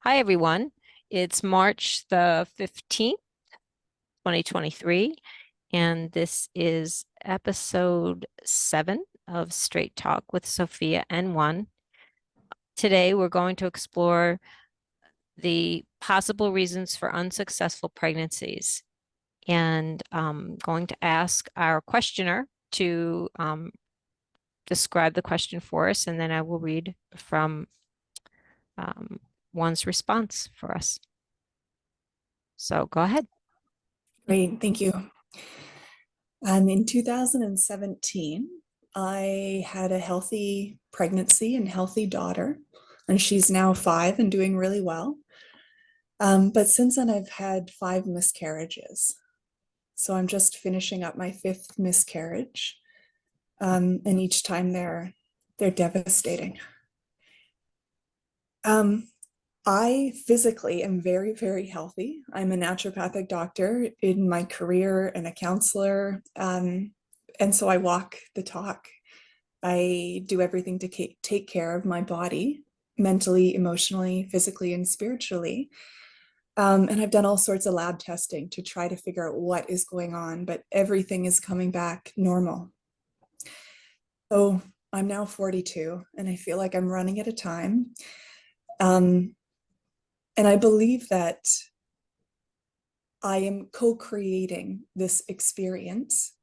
Hi, everyone. It's March the 15th, 2023, and this is episode 7 of Straight Talk with Sophia and One. Today, we're going to explore the possible reasons for unsuccessful pregnancies, and going to ask our questioner to describe the question for us, and then I will read from um, One's response for us. So go ahead. Great, thank you. In 2017, I had a healthy pregnancy and healthy daughter, and she's now 5 and doing really well. But since then, I've had 5 miscarriages. So I'm just finishing up my 5th miscarriage. And each time they're devastating. I physically am very, very healthy. I'm a naturopathic doctor in my career and a counselor. And so I walk the talk. I do everything to take care of my body, mentally, emotionally, physically, and spiritually. And I've done all sorts of lab testing to try to figure out what is going on, but everything is coming back normal. So I'm now 42, and I feel like I'm running at a time. And I believe that I am co-creating this experience.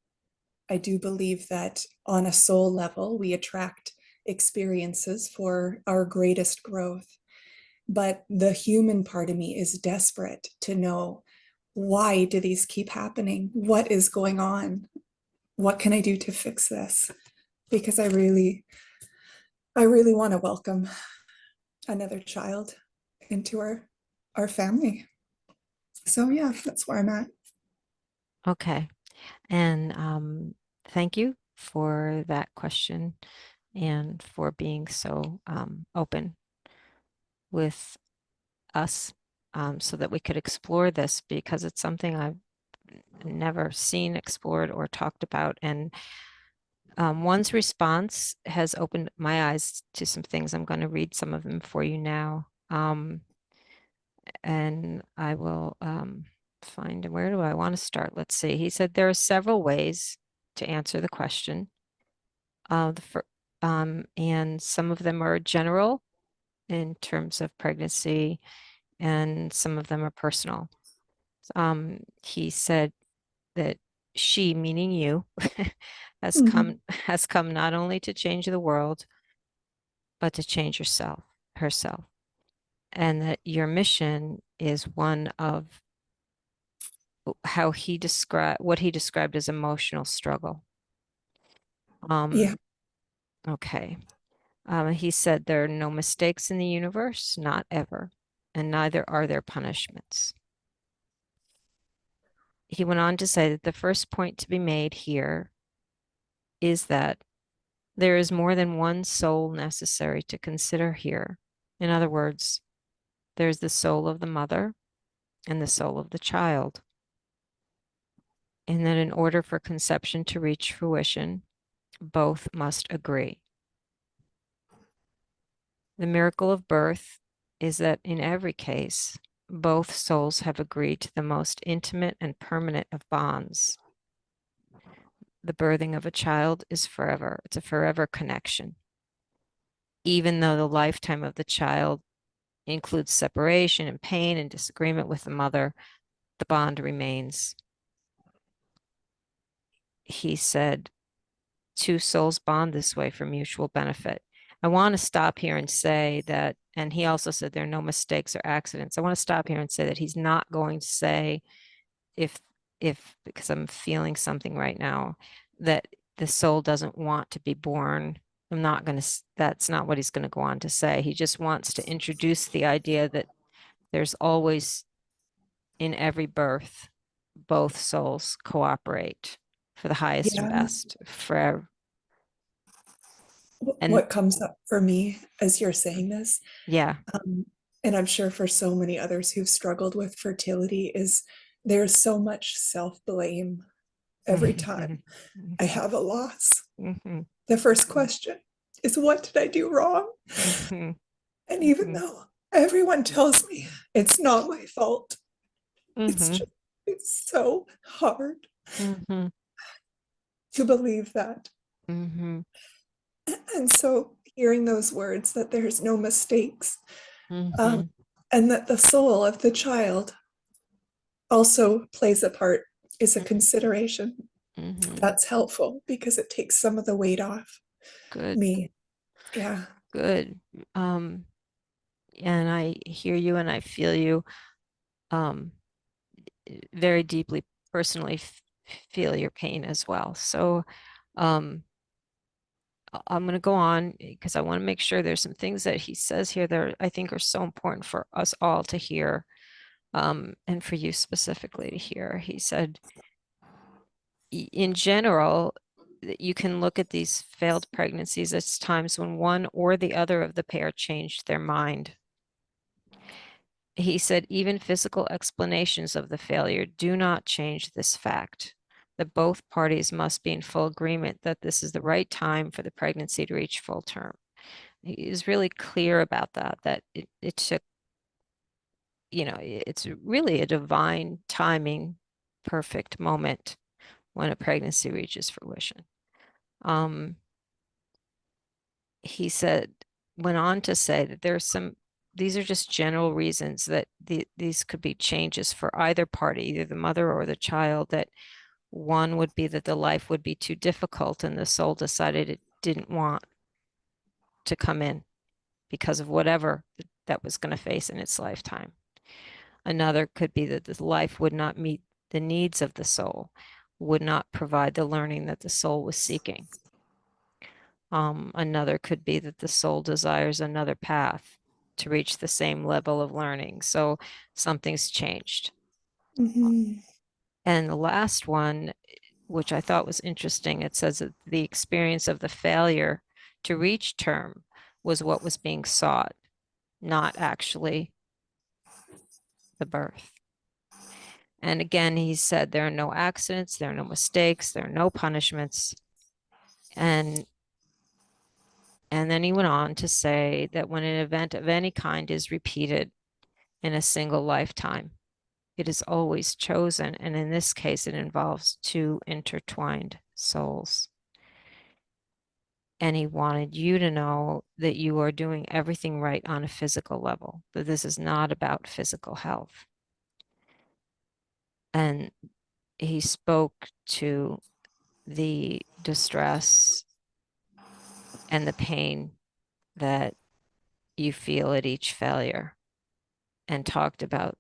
I do believe that on a soul level, we attract experiences for our greatest growth. But the human part of me is desperate to know, why do these keep happening? What is going on? What can I do to fix this? Because I really want to welcome another child into our family. So yeah, that's where I'm at. Okay. And thank you for that question and for being so open with us, so that we could explore this, because it's something I've never seen explored or talked about. And One's response has opened my eyes to some things. I'm going to read some of them for you now. And I will find, where do I want to start? Let's see. He said there are several ways to answer the question. And some of them are general in terms of pregnancy, and some of them are personal. He said that she, meaning you, has Mhm. come not only to change the world, but to change herself, and that your mission is one of what he described as emotional struggle. Yeah. Okay. He said there are no mistakes in the universe, not ever, and neither are there punishments. He went on to say that the first point to be made here is that there is more than one soul necessary to consider here. In other words, there's the soul of the mother and the soul of the child. And that in order for conception to reach fruition, both must agree. The miracle of birth is that in every case, both souls have agreed to the most intimate and permanent of bonds. The birthing of a child is forever. It's a forever connection. Even though the lifetime of the child includes separation and pain and disagreement with the mother, the bond remains. He said, two souls bond this way for mutual benefit. I want to stop here and say that, and he also said there are no mistakes or accidents. I want to stop here and say that he's not going to say, if because I'm feeling something right now, that the soul doesn't want to be born. I'm not going to, that's not what he's going to go on to say. He just wants to introduce the idea that there's always, in every birth, both souls cooperate for the highest and Yeah. best forever. And What comes up for me as you're saying this, yeah. um, and I'm sure for so many others who've struggled with fertility, is there's so much self-blame every time I have a loss. The first question is, what did I do wrong? And even though Everyone tells me it's not my fault. It's Mm-hmm. just, it's so hard Mm-hmm. to believe that. Mm-hmm. And so hearing those words that there's no mistakes, um, Mm-hmm. and that the soul of the child also plays a part is a consideration. Mm-hmm. That's helpful because it takes some of the weight off Good. me. Yeah. Good. Um, and I hear you and I feel you. Um, very deeply personally feel your pain as well. So, um, I'm going to go on because I want to make sure there's some things that he says here that I think are so important for us all to hear, and for you specifically to hear. He said, in general, you can look at these failed pregnancies as times when one or the other of the pair changed their mind. He said, even physical explanations of the failure do not change this fact that both parties must be in full agreement that this is the right time for the pregnancy to reach full term. He is really clear about that, that it took, it's really a divine timing, perfect moment when a pregnancy reaches fruition. Um, he said, went on to say that these are just general reasons that these could be changes for either party, either the mother or the child, that one would be that the life would be too difficult and the soul decided it didn't want to come in because of whatever that was going to face in its lifetime. Another could be that the life would not meet the needs of the soul, would not provide the learning that the soul was seeking. Another could be that the soul desires another path to reach the same level of learning. So something's changed. Mhm. And the last one, which I thought was interesting, it says that the experience of the failure to reach term was what was being sought, not actually the birth. And again, he said there are no accidents, there are no mistakes, there are no punishments. And and then he went on to say that when an event of any kind is repeated in a single lifetime, it is always chosen. And in this case, it involves two intertwined souls. And he wanted you to know that you are doing everything right on a physical level, that this is not about physical health. And he spoke to the distress and the pain that you feel at each failure and talked about.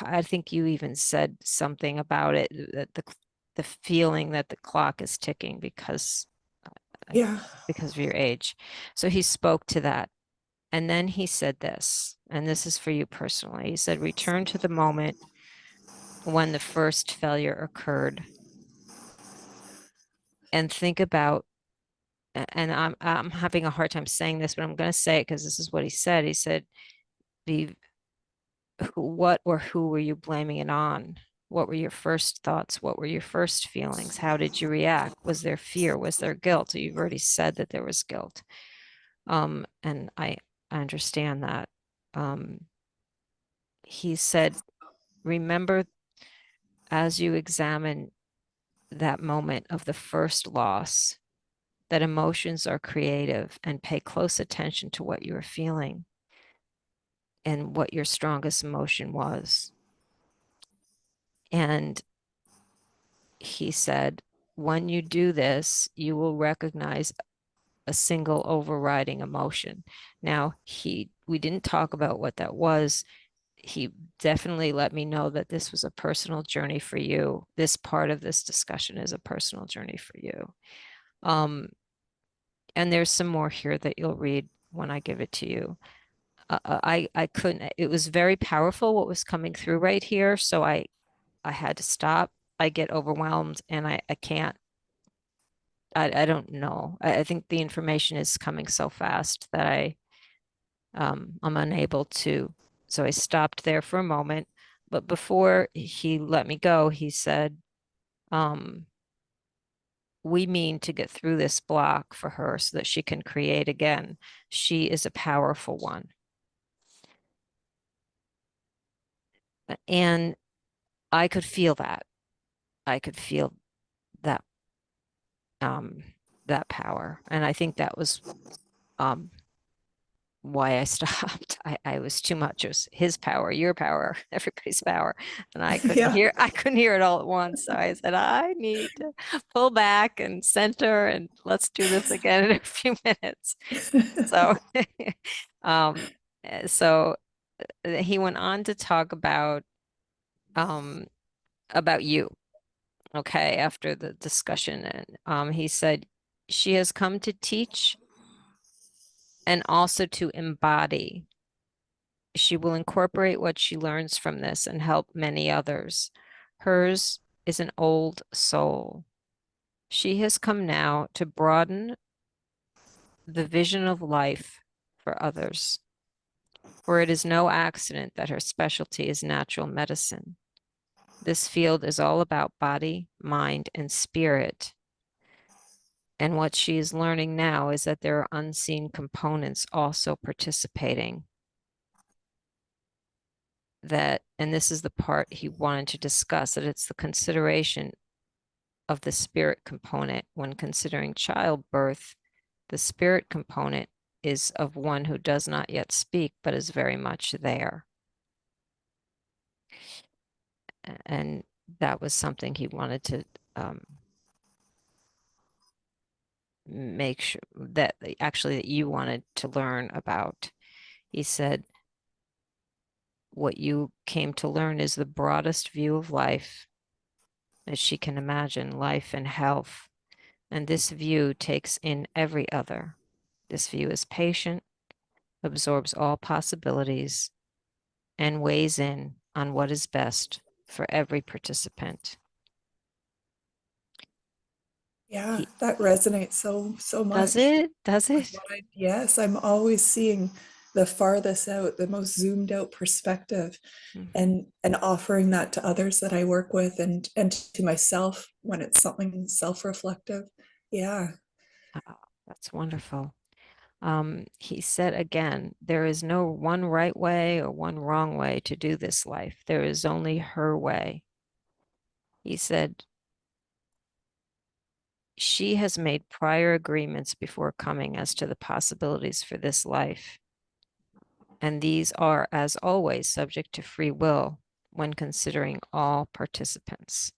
I think you even said something about it, that the feeling that the clock is ticking Yeah. because of your age. So he spoke to that. And then he said this, and this is for you personally. He said, return to the moment when the first failure occurred and think about, and I'm having a hard time saying this, but I'm going to say it because this is what he said. He said, the what or who were you blaming it on? What were your first thoughts? What were your first feelings? How did you react? Was there fear? Was there guilt? You've already said that there was guilt. And I understand that. Um, he said, remember as you examine that moment of the first loss, that emotions are creative, and pay close attention to what you are feeling and what your strongest emotion was. And he said, when you do this, you will recognize a single overriding emotion. Now, we didn't talk about what that was. He definitely let me know that this was a personal journey for you. This part of this discussion is a personal journey for you. Um, and there's some more here that you'll read when I give it to you. I couldn't, it was very powerful what was coming through right here. So I had to stop. I get overwhelmed and I can't, I don't know. I think the information is coming so fast that I'm unable to. So I stopped there for a moment. But before he let me go, he said, um, we mean to get through this block for her so that she can create again. She is a powerful one. And I could feel that. I could feel that um that power. And I think that was um why I stopped. I was too much. It was his power, your power, everybody's power. And Yeah. I couldn't hear it all at once. So I said, I need to pull back and center and let's do this again in a few minutes. So um so he went on to talk um about you, okay, after the discussion. And he said, she has come to teach and also to embody. She will incorporate what she learns from this and help many others. Hers is an old soul. She has come now to broaden the vision of life for others, for it is no accident that her specialty is natural medicine. This field is all about body, mind, and spirit. And what she is learning now is that there are unseen components also participating. That, and this is the part he wanted to discuss, that it's the consideration of the spirit component when considering childbirth. The spirit component is of one who does not yet speak, but is very much there. And that was something he wanted to make sure that actually that you wanted to learn about. He said, what you came to learn is the broadest view of life as she can imagine, life and health. And this view takes in every other. This view is patient, absorbs all possibilities, and weighs in on what is best for every participant. Yeah, that resonates so Does much it? Does with it? what yes, I'm always seeing the farthest out, the most zoomed out perspective, Mhm. and offering that to others that I work with, and to myself when it's something self-reflective. Yeah. Oh, that's wonderful. He said again, there is no one right way or one wrong way to do this life. There is only her way. He said, she has made prior agreements before coming as to the possibilities for this life. And these are, as always, subject to free will when considering all participants.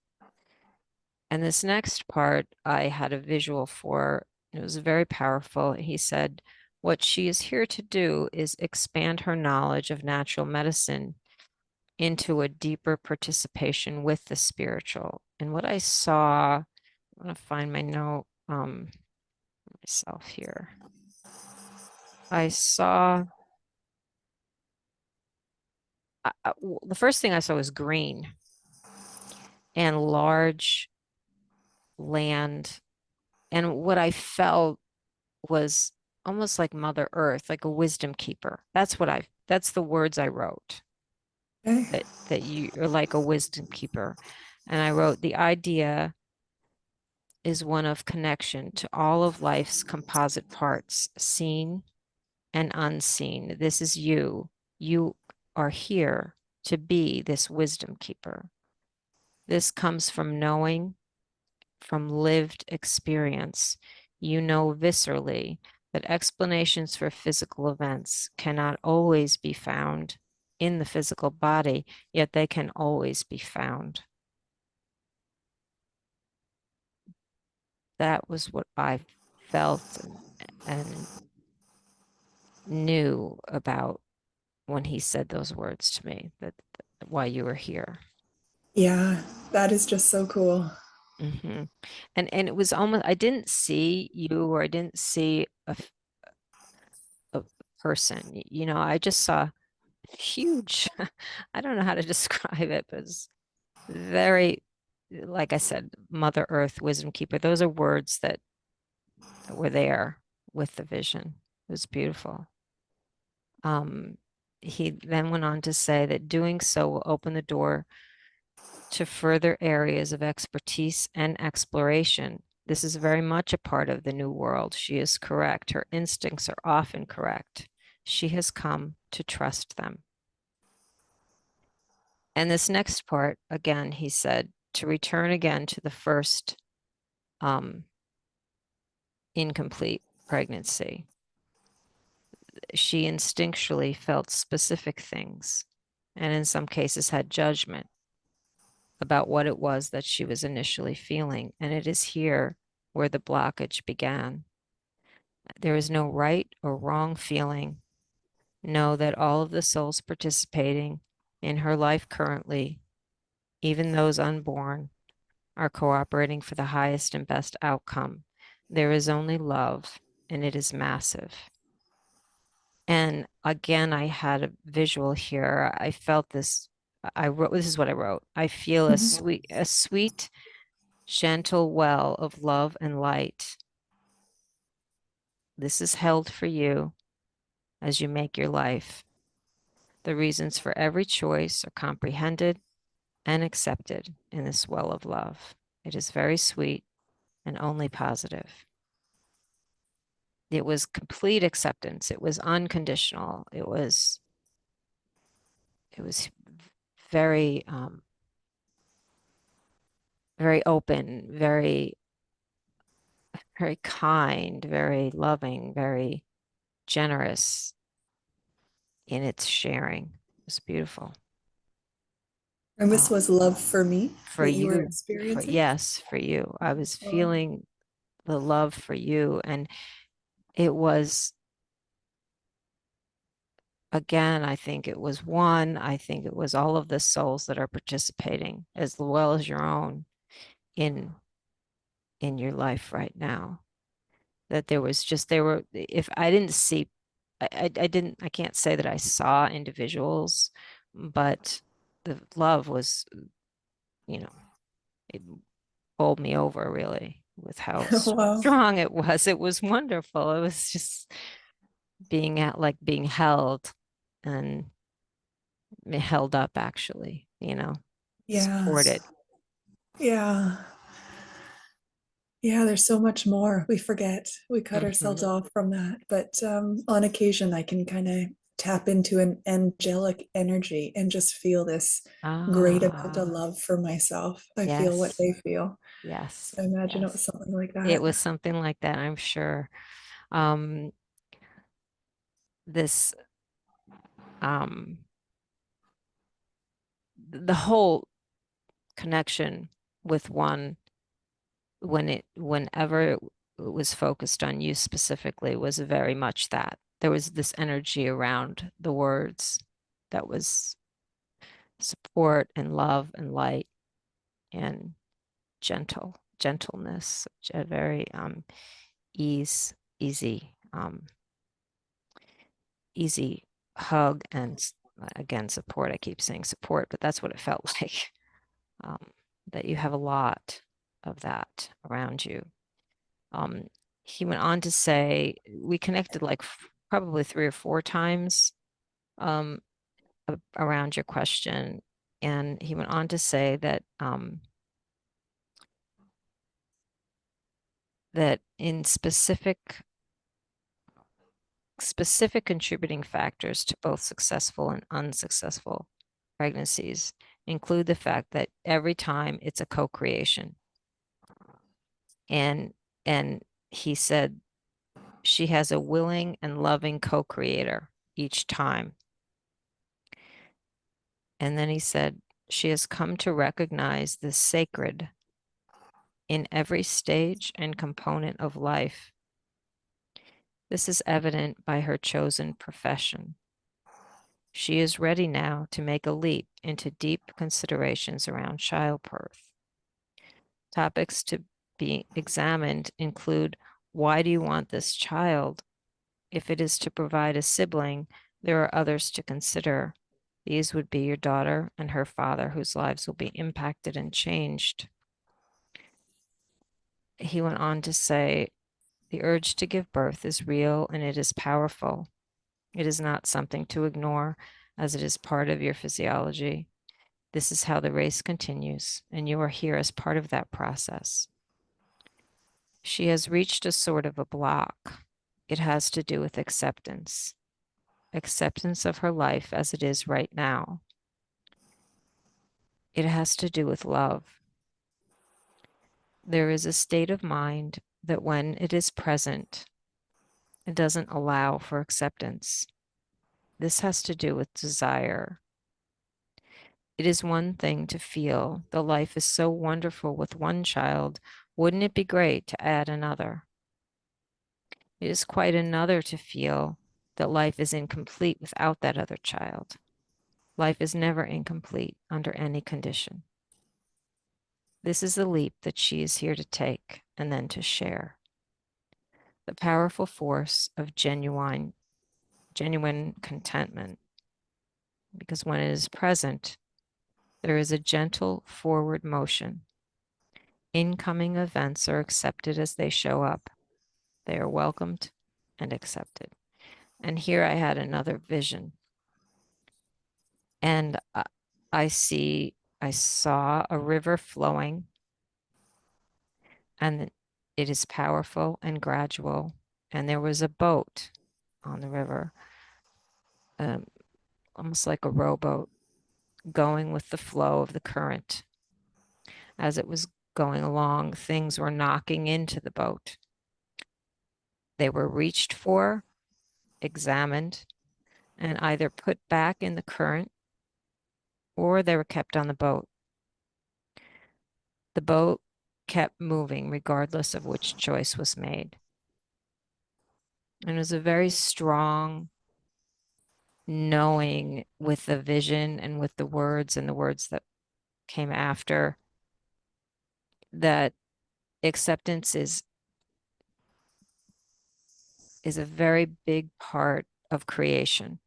And this next part, I had a visual for. It was very powerful. He said, what she is here to do is expand her knowledge of natural medicine into a deeper participation with the spiritual. And what I saw, I'm going to find my note myself here. I saw, the first thing I saw was green and large land. And what I felt was almost like Mother Earth, like a wisdom keeper. That's the words I wrote, Okay. that you are like a wisdom keeper. And I wrote, the idea is one of connection to all of life's composite parts, seen and unseen. This is you. You are here to be this wisdom keeper. This comes from knowing, from lived experience. You know viscerally that explanations for physical events cannot always be found in the physical body, yet they can always be found. That was what I felt and knew about when he said those words to me, that why you were here. Yeah, that is just so cool. Hmm. And it was almost, I didn't see you, or I didn't see a person, I just saw huge, I don't know how to describe it, but it's very, like I said, Mother Earth, Wisdom Keeper. Those are words that were there with the vision. It was beautiful. Um, he then went on to say that doing so will open the door to further areas of expertise and exploration. This is very much a part of the new world. She is correct. Her instincts are often correct. She has come to trust them. And this next part, again, he said, to return again to the first incomplete pregnancy. She instinctually felt specific things, and in some cases had judgment about what it was that she was initially feeling. And it is here where the blockage began. There is no right or wrong feeling. Know that all of the souls participating in her life currently, even those unborn, are cooperating for the highest and best outcome. There is only love, and it is massive. And again, I had a visual here. I felt this. I wrote, this is what I wrote. I feel a sweet, gentle well of love and light. This is held for you as you make your life. The reasons for every choice are comprehended and accepted in this well of love. It is very sweet and only positive. It was complete acceptance. It was unconditional. It was very, very open, very, very kind, very loving, very generous in its sharing. It was beautiful. And this was love for me For that you were you, experiencing? yes, for you. I was Oh, feeling the love for you. And it was, again, I think it was one, I think it was all of the souls that are participating as well as your own in your life right now. That there was just, there were, if I didn't see, I didn't, I can't say that I saw individuals, but the love was, you know, it bowled me over really with how wow. strong it was. It was wonderful. It was just being at, like being held and held up actually, Yes. supported. Yeah. Yeah, there's so much more we forget. We cut ourselves Hmm. off from that. But on occasion, I can kind of tap into an angelic energy and just feel this great amount of Ah, love for myself. I feel what yes, they feel. So yes, I imagine it was yes. something like It that. was something like that, I'm sure. Um, this, um, the whole connection with one, whenever it was focused on you specifically, was very much that. There was this energy around the words that was support and love and light and gentleness, a very easy, easy hug and again support. I keep saying support, but that's what it felt like. Um, that you have a lot of that around you. Um, he went on to say we connected like probably 3 or 4 times um, around your question, and he went on to say that that in specific contributing factors to both successful and unsuccessful pregnancies include the fact that every time it's a co-creation. And and he said she has a willing and loving co-creator each time. And then he said she has come to recognize the sacred in every stage and component of life. This is evident by her chosen profession. She is ready now to make a leap into deep considerations around childbirth. Topics to be examined include, why do you want this child? If it is to provide a sibling, there are others to consider. These would be your daughter and her father, whose lives will be impacted and changed. He went on to say, the urge to give birth is real and it is powerful. It is not something to ignore, as it is part of your physiology. This is how the race continues, and you are here as part of that process. She has reached a sort of a block. It has to do with acceptance, acceptance of her life as it is right now. It has to do with love. There is a state of mind that when it is present, it doesn't allow for acceptance. This has to do with desire. It is one thing to feel the life is so wonderful with one child. Wouldn't it be great to add another? It is quite another to feel that life is incomplete without that other child. Life is never incomplete under any condition. This is the leap that she is here to take and then to share. The powerful force of genuine contentment. Because when it is present, there is a gentle forward motion. Incoming events are accepted as they show up. They are welcomed and accepted. And here I had another vision. And I saw a river flowing, and it is powerful and gradual. And there was a boat on the river, um, almost like a rowboat, going with the flow of the current. As it was going along, things were knocking into the boat. They were reached for, examined, and either put back in the current or they were kept on the boat. The boat kept moving regardless of which choice was made. And it was a very strong knowing with the vision and with the words and the words that came after that acceptance is a very big part of creation.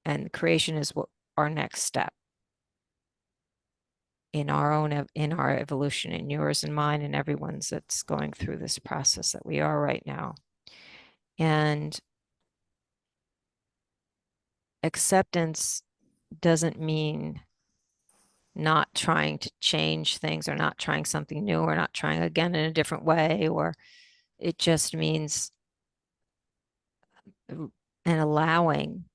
And creation is what our next step in our evolution, in yours and mine and everyone's that's going through this process that we are right now. And acceptance doesn't mean not trying to change things or not trying something new or not trying again in a different way, or it just means and allowing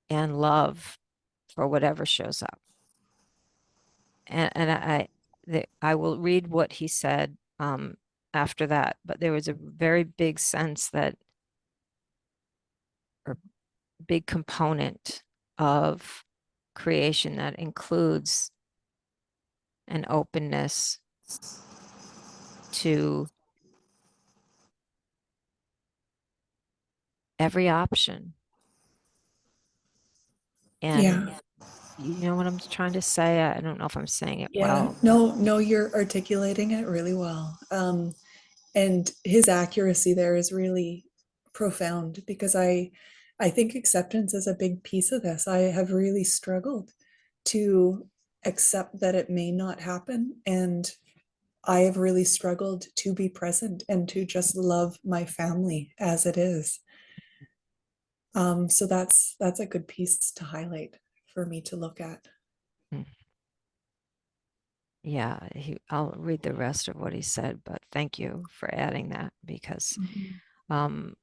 and love for whatever shows up. And I will read what he said after that, but there was a very big sense that, or big component of creation that includes an openness to every option. Yeah. And you know what I'm trying to say? I don't know if I'm saying it Yeah. well. No, you're articulating it really well. And his accuracy there is really profound because I think acceptance is a big piece of this. I have really struggled to accept that it may not happen, and I have really struggled to be present and to just love my family as it is. So that's a good piece to highlight for me to look at. Mm. Yeah, I'll read the rest of what he said, but thank you for adding that because Mhm. um,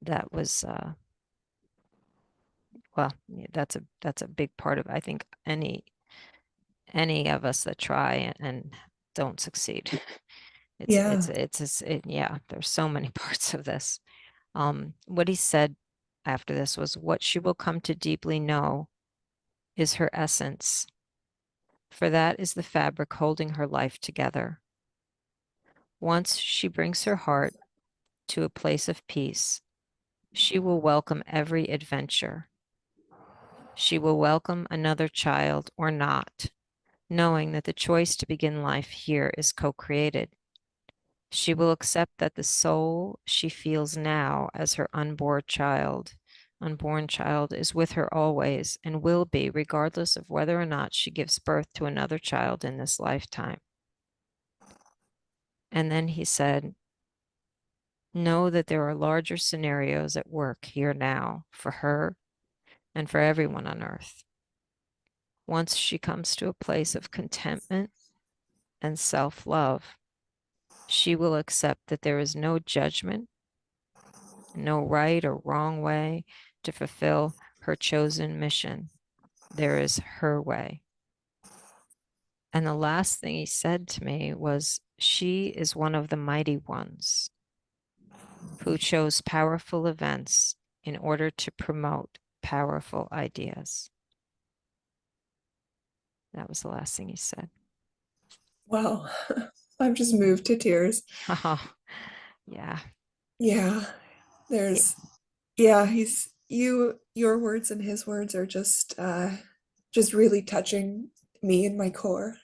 that was well, that's a big part of, I think, any of us that try and don't succeed. Yeah. Yeah, there's so many parts of this. What he said after this was, what she will come to deeply know is her essence, for that is the fabric holding her life together. Once she brings her heart to a place of peace, she will welcome every adventure. She will welcome another child or not, knowing that the choice to begin life here is co-created. She will accept that the soul she feels now as her unborn child is with her always and will be, regardless of whether or not she gives birth to another child in this lifetime. And then he said, know that there are larger scenarios at work here now for her and for everyone on earth. Once she comes to a place of contentment and self-love, She will accept that there is no judgment, no right or wrong way to fulfill her chosen mission. There is her way. And the last thing he said to me was, she is one of the mighty ones who chose powerful events in order to promote powerful ideas. That was the last thing he said. Wow. I'm just moved to tears. Oh, yeah. Yeah. Yeah. There's yeah, your words and his words are just really touching me in my core,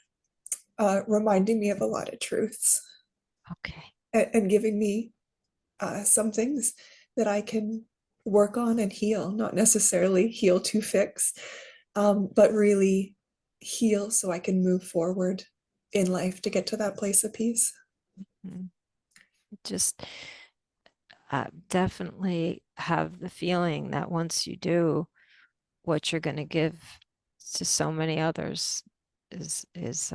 reminding me of a lot of truths Okay. and giving me some things that I can work on and heal, not necessarily heal to fix, but really heal so I can move forward in life to get to that place of peace. Mm. Just definitely have the feeling that once you do, what you're going to give to so many others is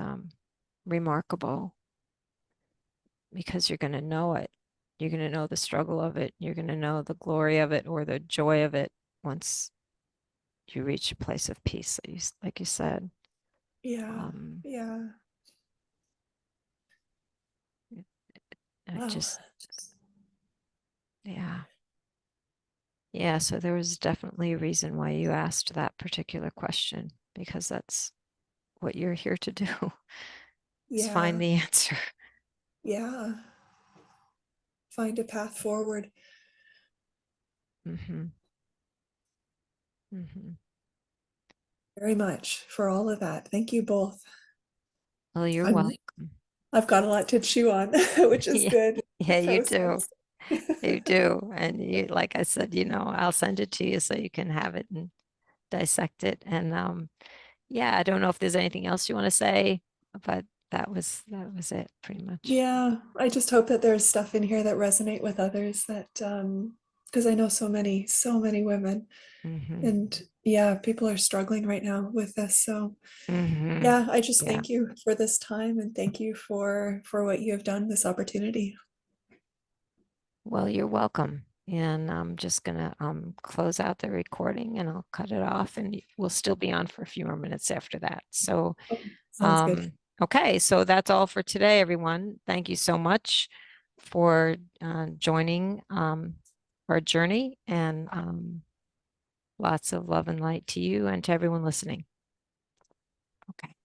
remarkable, because you're going to know it. You're going to know the struggle of it. You're going to know the glory of it or the joy of it once you reach a place of peace, like you said. Yeah, Um, yeah. I Wow. just, yeah. Yeah, so there was definitely a reason why you asked that particular question, because that's what you're here to do, is find Yeah, the answer. yeah. Find a path forward. Hmm. Hmm. Very much for all of that. Thank you both. Well, you're I'm welcome. I've got a lot to chew on, which is Yeah, good to yeah, you do. process. You do. And you, like I said, I'll send it to you so you can have it and dissect it. And yeah, I don't know if there's anything else you want to say, but that was it pretty much. Yeah, I just hope that there's stuff in here that resonate with others that because I know so many women Hmm. and yeah, people are struggling right now with this. So Hmm. yeah, I just Yeah. thank you for this time and thank you for what you have done, this opportunity. Well, you're welcome. And I'm just gonna close out the recording and I'll cut it off, and we'll still be on for a few more minutes after that. So Okay, sounds good. okay, so that's all for today, everyone. Thank you so much for joining our journey, and lots of love and light to you and to everyone listening. Okay.